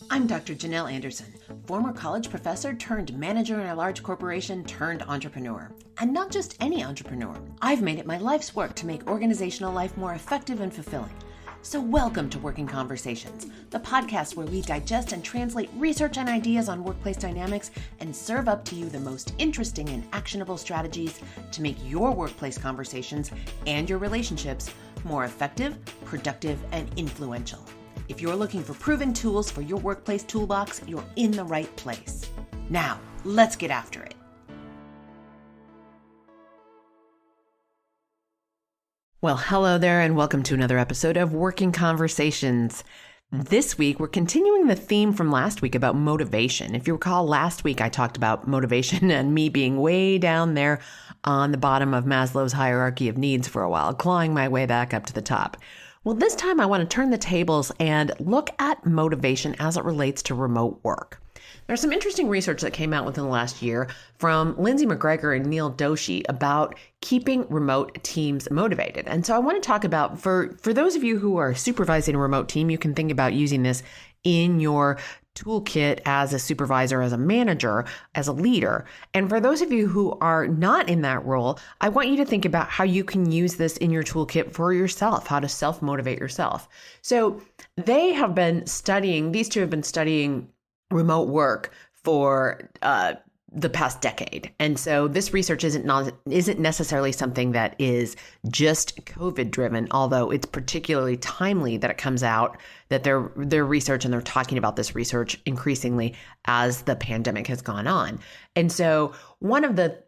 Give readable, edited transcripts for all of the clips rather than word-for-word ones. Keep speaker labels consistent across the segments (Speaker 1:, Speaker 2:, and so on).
Speaker 1: I'm Dr. Janel Anderson, former college professor turned manager in a large corporation turned entrepreneur. And not just any entrepreneur. I've made it my life's work to make organizational life more effective and fulfilling. So welcome to Working Conversations, the podcast where we digest and translate research and ideas on workplace dynamics and serve up to you the most interesting and actionable strategies to make your workplace conversations and your relationships more effective, productive, and influential. If you're looking for proven tools for your workplace toolbox, you're in the right place. Now, let's get after it. Well, hello there, and welcome to another episode of Working Conversations. This week, we're continuing the theme from last week about motivation. If you recall, last week I talked about motivation and me being way down there on the bottom of Maslow's hierarchy of needs for a while, clawing my way back up to the top. Well, this time I want to turn the tables and look at motivation as it relates to remote work. There's some interesting research that came out within the last year from Lindsay McGregor and Neil Doshi about keeping remote teams motivated. And so I want to talk about, for those of you who are supervising a remote team, you can think about using this in your toolkit as a supervisor, as a manager, as a leader. And for those of you who are not in that role, I want you to think about how you can use this in your toolkit for yourself, how to self-motivate yourself. So these two have been studying remote work for the past decade. And so this research isn't necessarily something that is just COVID driven, although it's particularly timely that it comes out, that their research, and they're talking about this research increasingly as the pandemic has gone on. And so one of the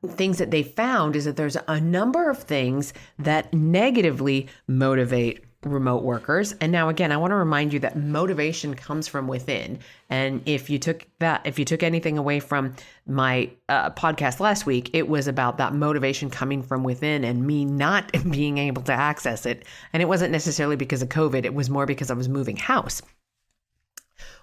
Speaker 1: things that they found is that there's a number of things that negatively motivate remote workers. And now, again, I want to remind you that motivation comes from within. And if you took anything away from my podcast last week, it was about that motivation coming from within and me not being able to access it. And it wasn't necessarily because of COVID. It was more because I was moving house.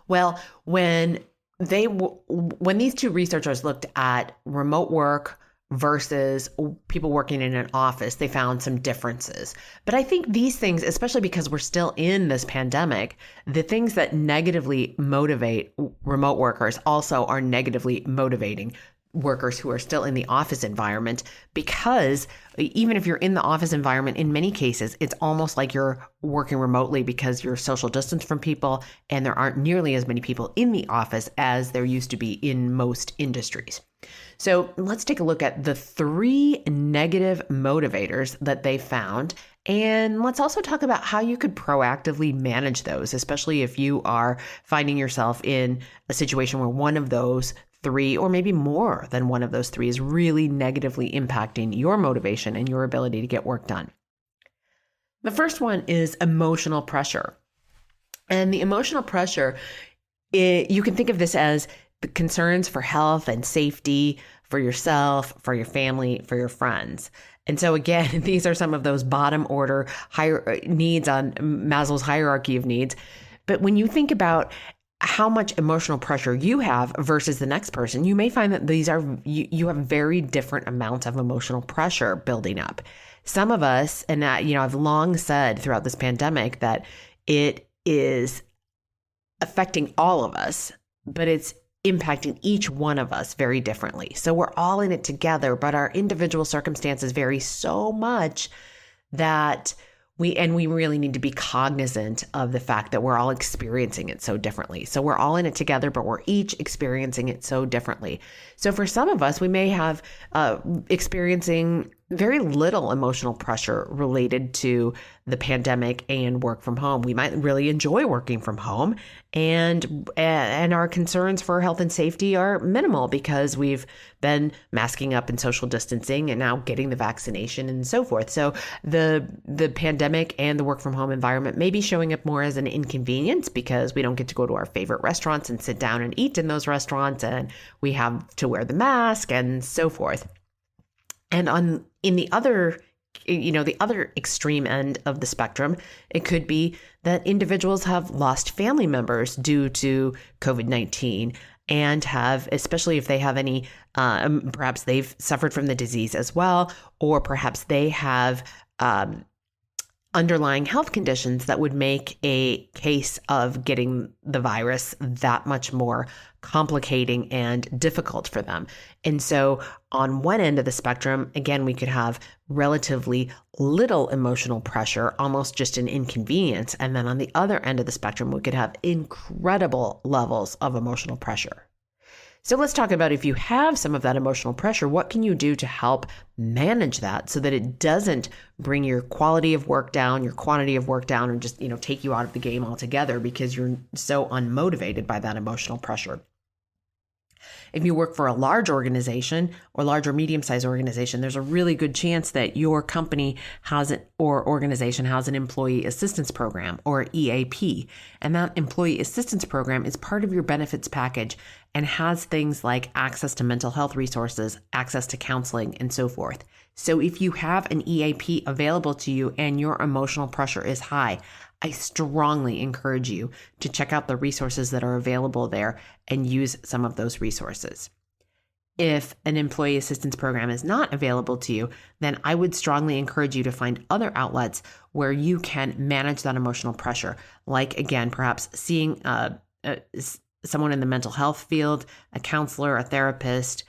Speaker 1: Well, when these two researchers looked at remote work versus people working in an office, they found some differences. But I think these things, especially because we're still in this pandemic, the things that negatively motivate remote workers also are negatively motivating workers who are still in the office environment, because even if you're in the office environment, in many cases, it's almost like you're working remotely because you're social distance from people and there aren't nearly as many people in the office as there used to be in most industries. So let's take a look at the 3 negative motivators that they found. And let's also talk about how you could proactively manage those, especially if you are finding yourself in a situation where one of those 3, or maybe more than one of those 3, is really negatively impacting your motivation and your ability to get work done. The first one is emotional pressure. And the emotional pressure, you can think of this as the concerns for health and safety for yourself, for your family, for your friends. And so again, these are some of those bottom order higher needs on Maslow's hierarchy of needs. But when you think about how much emotional pressure you have versus the next person, you may find that you have very different amounts of emotional pressure building up. Some of us, and I've long said throughout this pandemic that it is affecting all of us, but it's impacting each one of us very differently. So we're all in it together, but our individual circumstances vary so much that we really need to be cognizant of the fact that we're all experiencing it so differently. So we're all in it together, but we're each experiencing it so differently. So for some of us, we may have experiencing very little emotional pressure related to the pandemic and work from home. We might really enjoy working from home, and our concerns for health and safety are minimal because we've been masking up and social distancing and now getting the vaccination and so forth. So the pandemic and the work from home environment may be showing up more as an inconvenience because we don't get to go to our favorite restaurants and sit down and eat in those restaurants, and we have to wear the mask and so forth. And in the other extreme end of the spectrum, it could be that individuals have lost family members due to COVID-19 and have, especially if they have any, perhaps they've suffered from the disease as well, or perhaps they have underlying health conditions that would make a case of getting the virus that much more complicating and difficult for them. And so on one end of the spectrum, again, we could have relatively little emotional pressure, almost just an inconvenience. And then on the other end of the spectrum, we could have incredible levels of emotional pressure. So let's talk about, if you have some of that emotional pressure, what can you do to help manage that so that it doesn't bring your quality of work down, your quantity of work down, or just, take you out of the game altogether because you're so unmotivated by that emotional pressure. If you work for a large organization or large or medium-sized organization, there's a really good chance that your company or organization has an employee assistance program, or EAP. And that employee assistance program is part of your benefits package and has things like access to mental health resources, access to counseling, and so forth. So if you have an EAP available to you and your emotional pressure is high, I strongly encourage you to check out the resources that are available there and use some of those resources. If an employee assistance program is not available to you, then I would strongly encourage you to find other outlets where you can manage that emotional pressure. Like, again, perhaps seeing someone in the mental health field, a counselor, a therapist,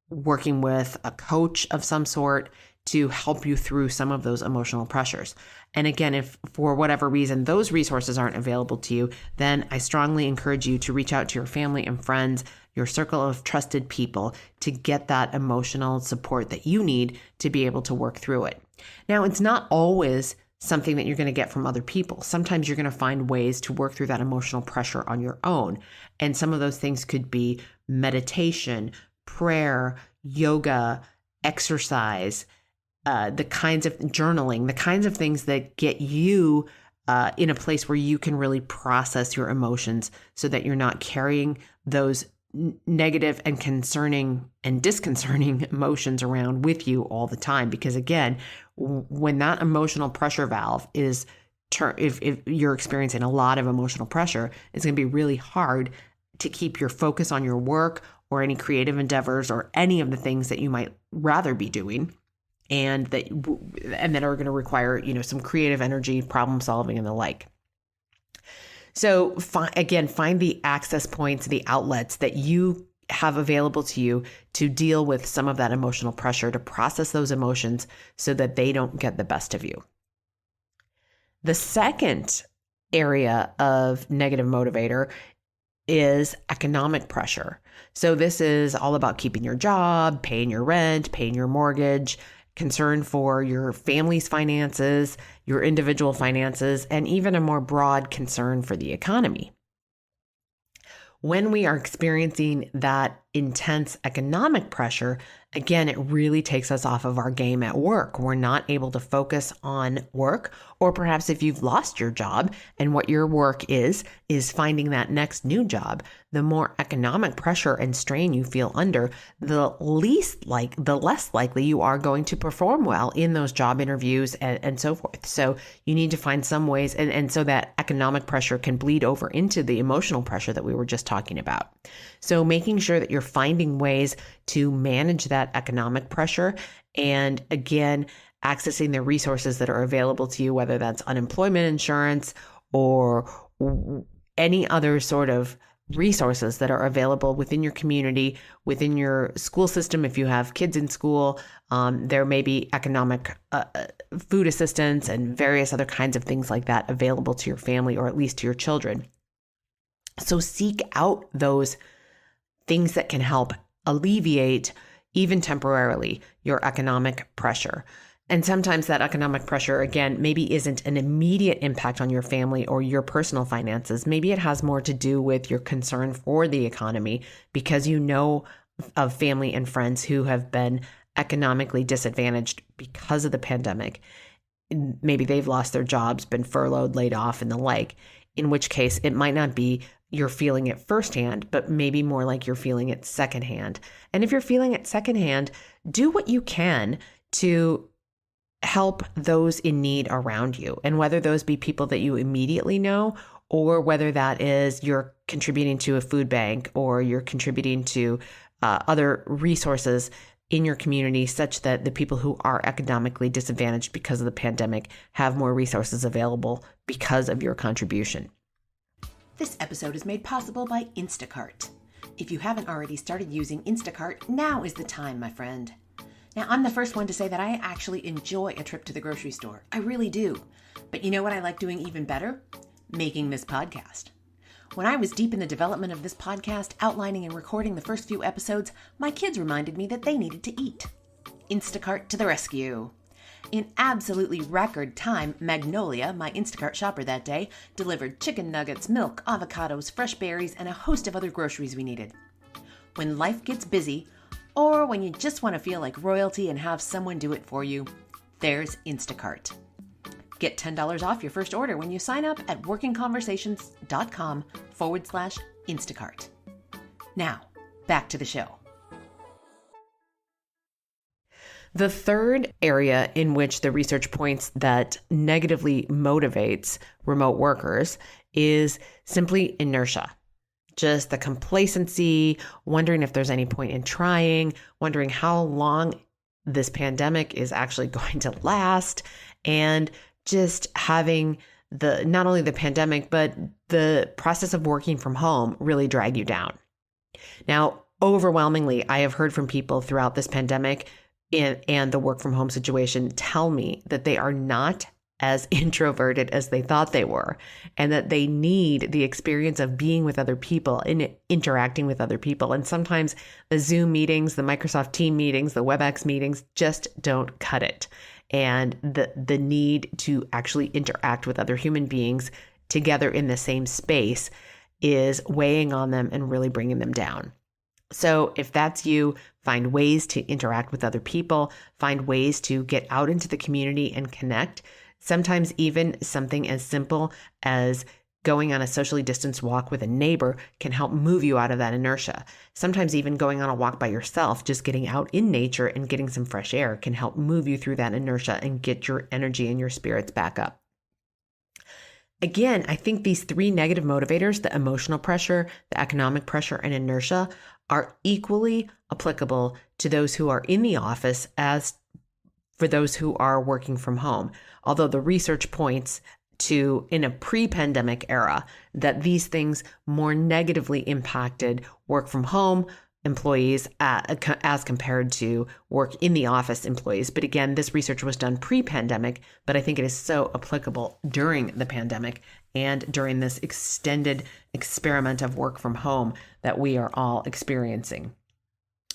Speaker 1: working with a coach of some sort to help you through some of those emotional pressures. And again, if for whatever reason those resources aren't available to you, then I strongly encourage you to reach out to your family and friends, your circle of trusted people, to get that emotional support that you need to be able to work through it. Now, it's not always something that you're going to get from other people. Sometimes you're going to find ways to work through that emotional pressure on your own. And some of those things could be meditation, prayer, yoga, exercise, the kinds of journaling, the kinds of things that get you in a place where you can really process your emotions so that you're not carrying those negative and concerning and disconcerting emotions around with you all the time. Because again, when that emotional pressure valve is, if you're experiencing a lot of emotional pressure, it's going to be really hard to keep your focus on your work or any creative endeavors or any of the things that you might rather be doing. And that are going to require, some creative energy, problem solving, and the like. So find the access points, the outlets that you have available to you to deal with some of that emotional pressure, to process those emotions so that they don't get the best of you. The second area of negative motivator is economic pressure. So this is all about keeping your job, paying your rent, paying your mortgage, concern for your family's finances, your individual finances, and even a more broad concern for the economy. When we are experiencing that intense economic pressure, again, it really takes us off of our game at work. We're not able to focus on work, or perhaps if you've lost your job and what your work is finding that next new job, the more economic pressure and strain you feel under, the less likely you are going to perform well in those job interviews and so forth. So you need to find some ways, and so that economic pressure can bleed over into the emotional pressure that we were just talking about. So making sure that you're finding ways to manage that economic pressure, and again, accessing the resources that are available to you, whether that's unemployment insurance or any other sort of resources that are available within your community, within your school system. If you have kids in school, there may be economic food assistance and various other kinds of things like that available to your family, or at least to your children. So seek out those things that can help alleviate, even temporarily, your economic pressure. And sometimes that economic pressure, again, maybe isn't an immediate impact on your family or your personal finances. Maybe it has more to do with your concern for the economy, because you know of family and friends who have been economically disadvantaged because of the pandemic. Maybe they've lost their jobs, been furloughed, laid off, and the like, in which case it might not be you're feeling it firsthand, but maybe more like you're feeling it secondhand. And if you're feeling it secondhand, do what you can to help those in need around you. And whether those be people that you immediately know, or whether that is you're contributing to a food bank, or you're contributing to other resources in your community such that the people who are economically disadvantaged because of the pandemic have more resources available because of your contribution. This episode is made possible by Instacart. If you haven't already started using Instacart, now is the time, my friend. Now, I'm the first one to say that I actually enjoy a trip to the grocery store. I really do. But you know what I like doing even better? Making this podcast. When I was deep in the development of this podcast, outlining and recording the first few episodes, my kids reminded me that they needed to eat. Instacart to the rescue. In absolutely record time, Magnolia, my Instacart shopper that day, delivered chicken nuggets, milk, avocados, fresh berries, and a host of other groceries we needed. When life gets busy, or when you just want to feel like royalty and have someone do it for you, there's Instacart. Get $10 off your first order when you sign up at workingconversations.com/Instacart. Now, back to the show. The third area in which the research points that negatively motivates remote workers is simply inertia. Just the complacency, wondering if there's any point in trying, wondering how long this pandemic is actually going to last, and just having not only the pandemic, but the process of working from home really drag you down. Now, overwhelmingly, I have heard from people throughout this pandemic and the work from home situation tell me that they are not as introverted as they thought they were, and that they need the experience of being with other people and interacting with other people. And sometimes the Zoom meetings, the Microsoft Team meetings, the WebEx meetings just don't cut it. And the need to actually interact with other human beings together in the same space is weighing on them and really bringing them down. So if that's you, find ways to interact with other people, find ways to get out into the community and connect. Sometimes even something as simple as going on a socially distanced walk with a neighbor can help move you out of that inertia. Sometimes even going on a walk by yourself, just getting out in nature and getting some fresh air can help move you through that inertia and get your energy and your spirits back up. Again, I think these three negative motivators, the emotional pressure, the economic pressure, and inertia, are equally applicable to those who are in the office as for those who are working from home. Although the research points to, in a pre-pandemic era, that these things more negatively impacted work from home employees as compared to work in the office employees. But again, this research was done pre-pandemic, but I think it is so applicable during the pandemic and during this extended experiment of work from home that we are all experiencing.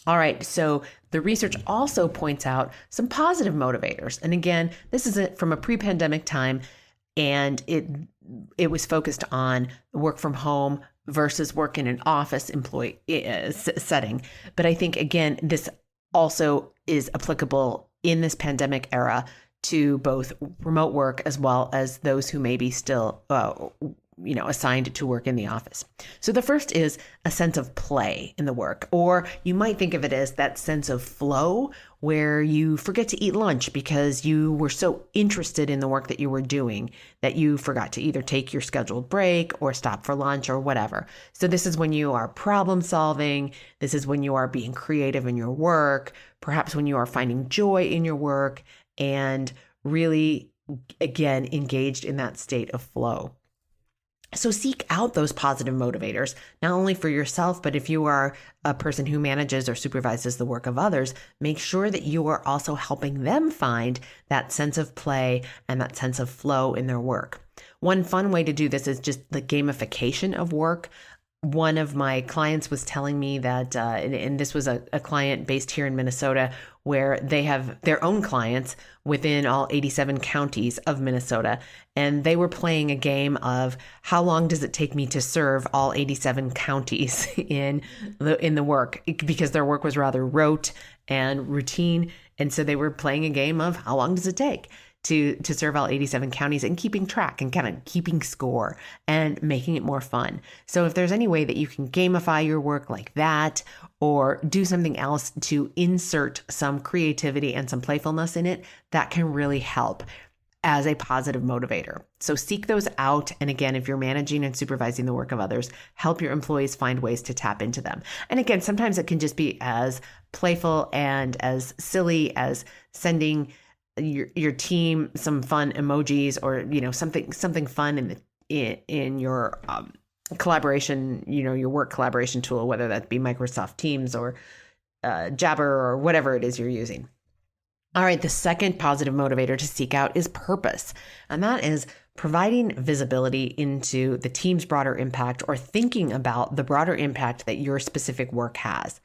Speaker 1: All right, so the research also points out some positive motivators. And again, this is from a pre-pandemic time, and it was focused on work from home versus work in an office employee setting. But I think, again, this also is applicable in this pandemic era to both remote work as well as those who may be still assigned to work in the office. So the first is a sense of play in the work, or you might think of it as that sense of flow where you forget to eat lunch because you were so interested in the work that you were doing that you forgot to either take your scheduled break or stop for lunch or whatever. So this is when you are problem solving. This is when you are being creative in your work, perhaps when you are finding joy in your work and really, again, engaged in that state of flow. So seek out those positive motivators, not only for yourself, but if you are a person who manages or supervises the work of others, make sure that you are also helping them find that sense of play and that sense of flow in their work. One fun way to do this is just the gamification of work. One of my clients was telling me that, and this was a client based here in Minnesota, where they have their own clients within all 87 counties of Minnesota. And they were playing a game of how long does it take me to serve all 87 counties in the work, because their work was rather rote and routine. And so they were playing a game of how long does it take to serve all 87 counties and keeping track and kind of keeping score and making it more fun. So if there's any way that you can gamify your work like that, or do something else to insert some creativity and some playfulness in it, that can really help. as a positive motivator. So seek those out. And again, if you're managing and supervising the work of others, help your employees find ways to tap into them. And again, sometimes it can just be as playful and as silly as sending your team some fun emojis, or something fun in your collaboration, your work collaboration tool, whether that be Microsoft Teams or Jabber or whatever it is you're using. All right, the second positive motivator to seek out is purpose, and that is providing visibility into the team's broader impact, or thinking about the broader impact that your specific work has.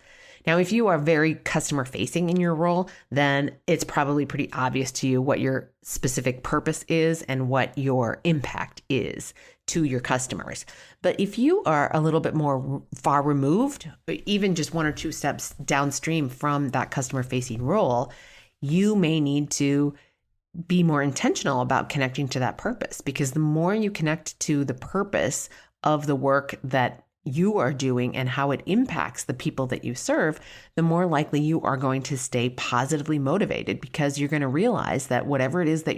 Speaker 1: Now, if you are very customer facing in your role, then it's probably pretty obvious to you what your specific purpose is and what your impact is to your customers. But if you are a little bit more far removed, even just one or two steps downstream from that customer facing role, you may need to be more intentional about connecting to that purpose, because the more you connect to the purpose of the work that you are doing and how it impacts the people that you serve, the more likely you are going to stay positively motivated, because you're going to realize that whatever it is that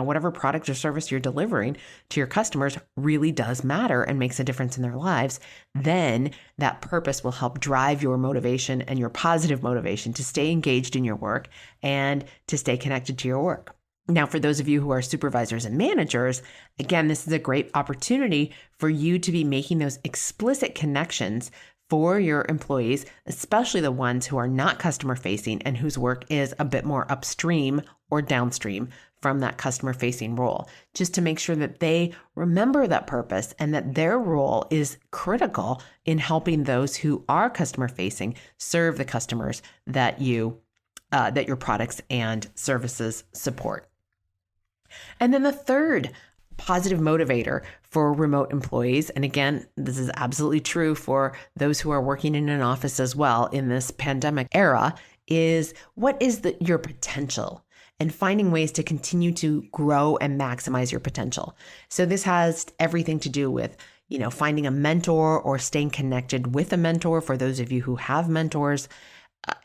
Speaker 1: whatever product or service you're delivering to your customers really does matter and makes a difference in their lives. Then that purpose will help drive your motivation and your positive motivation to stay engaged in your work and to stay connected to your work. Now, for those of you who are supervisors and managers, again, this is a great opportunity for you to be making those explicit connections for your employees, especially the ones who are not customer facing and whose work is a bit more upstream or downstream from that customer facing role, just to make sure that they remember that purpose and that their role is critical in helping those who are customer facing serve the customers that your products and services support. And then the third positive motivator for remote employees, and again, this is absolutely true for those who are working in an office as well in this pandemic era, is what is your potential, and finding ways to continue to grow and maximize your potential. So this has everything to do with, finding a mentor or staying connected with a mentor for those of you who have mentors.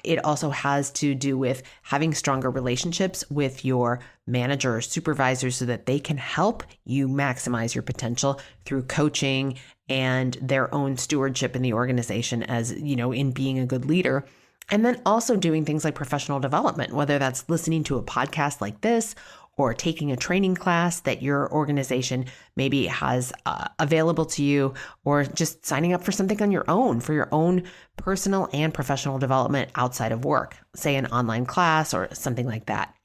Speaker 1: It also has to do with having stronger relationships with your manager or supervisor so that they can help you maximize your potential through coaching and their own stewardship in the organization, as, in being a good leader. And then also doing things like professional development, whether that's listening to a podcast like this or taking a training class that your organization maybe has available to you, or just signing up for something on your own for your own personal and professional development outside of work, say an online class or something like that.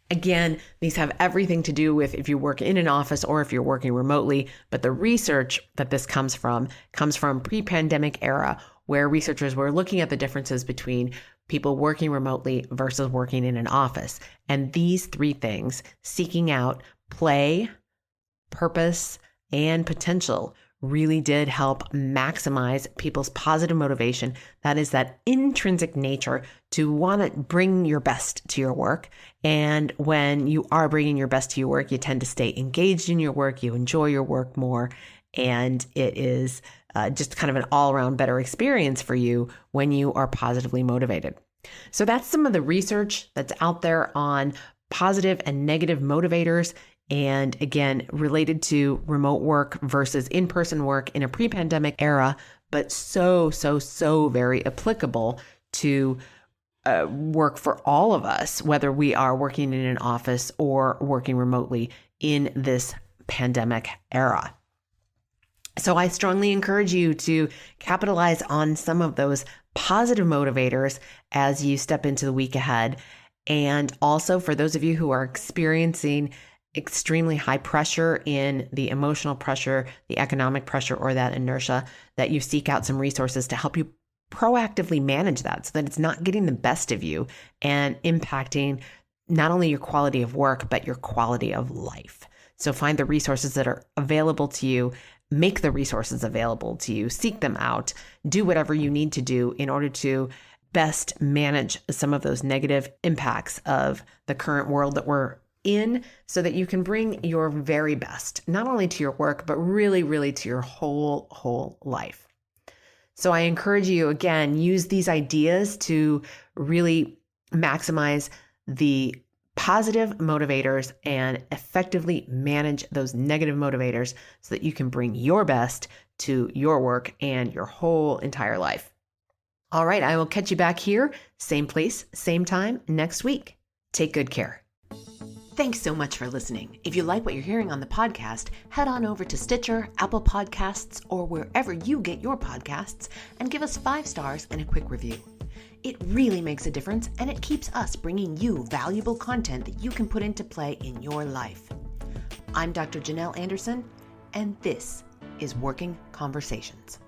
Speaker 1: Again, these have everything to do with if you work in an office or if you're working remotely, but the research that this comes from pre-pandemic era, where researchers were looking at the differences between people working remotely versus working in an office. And these three things, seeking out play, purpose, and potential, really did help maximize people's positive motivation. That is that intrinsic nature to want to bring your best to your work. And when you are bringing your best to your work, you tend to stay engaged in your work, you enjoy your work more, and it is just kind of an all-around better experience for you when you are positively motivated. So that's some of the research that's out there on positive and negative motivators, and again, related to remote work versus in-person work in a pre-pandemic era, but so very applicable to work for all of us, whether we are working in an office or working remotely in this pandemic era. So I strongly encourage you to capitalize on some of those positive motivators as you step into the week ahead. And also for those of you who are experiencing extremely high pressure in the emotional pressure, the economic pressure, or that inertia, that you seek out some resources to help you proactively manage that so that it's not getting the best of you and impacting not only your quality of work, but your quality of life. So find the resources that are available to you. Make the resources available to you, seek them out, do whatever you need to do in order to best manage some of those negative impacts of the current world that we're in, so that you can bring your very best, not only to your work, but really to your whole life. So I encourage you, again, use these ideas to really maximize the positive motivators and effectively manage those negative motivators so that you can bring your best to your work and your whole entire life. All right, I will catch you back here, same place, same time next week. Take good care. Thanks so much for listening. If you like what you're hearing on the podcast, head on over to Stitcher, Apple Podcasts, or wherever you get your podcasts and give us 5 stars and a quick review. It really makes a difference, and it keeps us bringing you valuable content that you can put into play in your life. I'm Dr. Janel Anderson, and this is Working Conversations.